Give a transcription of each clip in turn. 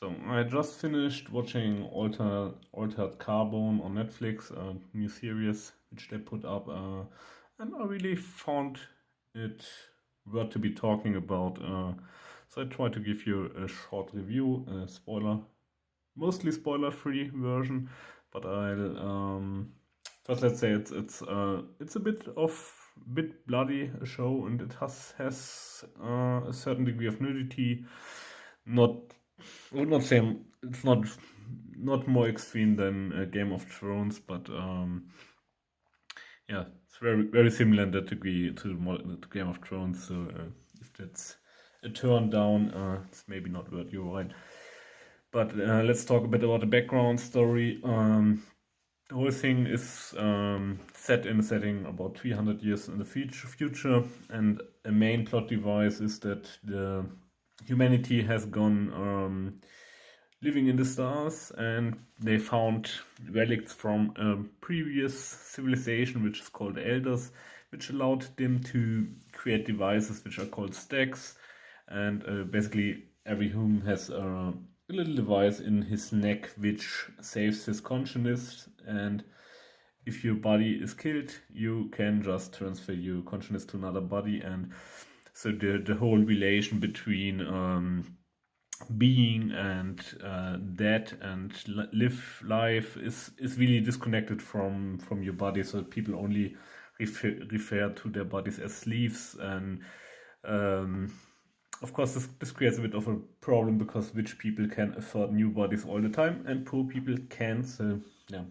So I just finished watching Altered Carbon on Netflix, a new series which they put up, and I really found it worth to be talking about. So I try to give you a short review, mostly spoiler-free version, but I'll first let's say it's a bit bloody a show, and it has a certain degree of nudity. Not I would not say it's not more extreme than Game of Thrones, but yeah, it's very similar in that degree to Game of Thrones. So if that's a turn down, it's maybe not worth your while. But let's talk a bit about the background story. The whole thing is set in a setting about 300 years in the future, and a main plot device is that the humanity has gone living in the stars, and they found relics from a previous civilization which is called Elders, which allowed them to create devices which are called stacks. And basically every human has a little device in his neck which saves his consciousness, and if your body is killed you can just transfer your consciousness to another body. And so the whole relation between being and dead and live life is really disconnected from your body. So people only refer to their bodies as sleeves, and of course this creates a bit of a problem because rich people can afford new bodies all the time and poor people can't. So yeah,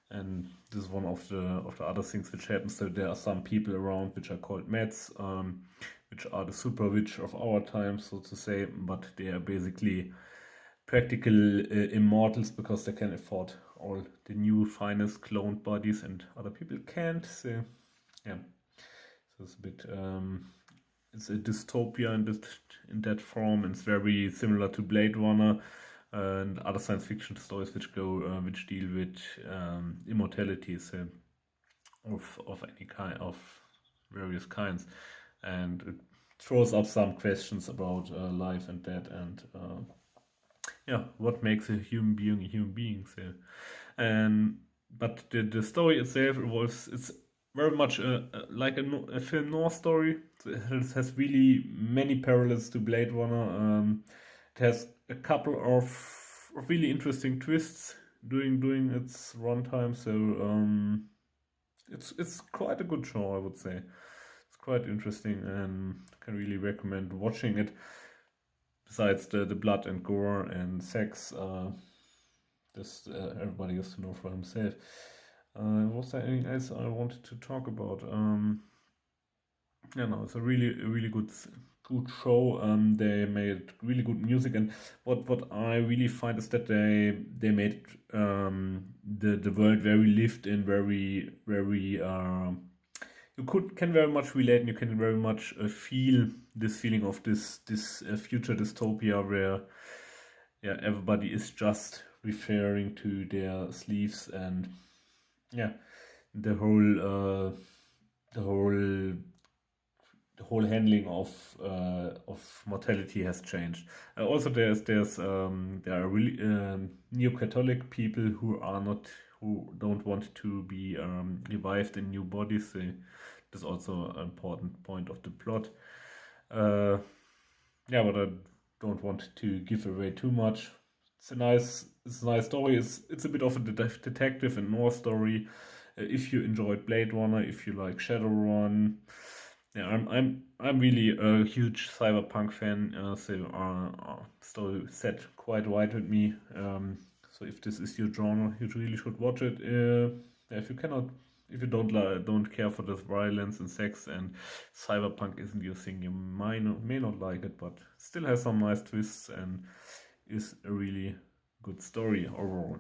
and this is one of the other things which happens. So there are some people around which are called meds, which are the super rich of our time, so to say, but they are basically practical immortals because they can afford all the new finest cloned bodies and other people can't. So yeah, so it's a bit it's a dystopia in that form, and it's very similar to Blade Runner and other science fiction stories which deal with immortality, so of any kind, of various kinds, and it throws up some questions about life and death, and yeah, what makes a human being a human being. So, and but the story itself it's very much like a film noir story. So it has really many parallels to Blade Runner. It has a couple of really interesting twists during its runtime. So it's quite a good show, I would say. It's quite interesting, and I can really recommend watching it. Besides the blood and gore and sex, everybody has to know for himself. Was there anything else I wanted to talk about? Yeah, no, it's a really good show. They made really good music, and what I really find is that they made the world very lived in, very you can very much relate, and you can very much feel this feeling of this future dystopia where yeah, everybody is just referring to their sleeves, and yeah, the whole handling of mortality has changed. Also, there are really neo-Catholic people who don't want to be revived in new bodies. That's also an important point of the plot. Yeah, but I don't want to give away too much. It's a nice story. It's a bit of a detective and noir story. If you enjoyed Blade Runner, if you like Shadowrun, yeah, I'm really a huge cyberpunk fan. So story set quite right with me. So if this is your genre, you really should watch it. If you don't care for the violence and sex and cyberpunk isn't your thing, you may not like it, but still has some nice twists and is a really good story overall.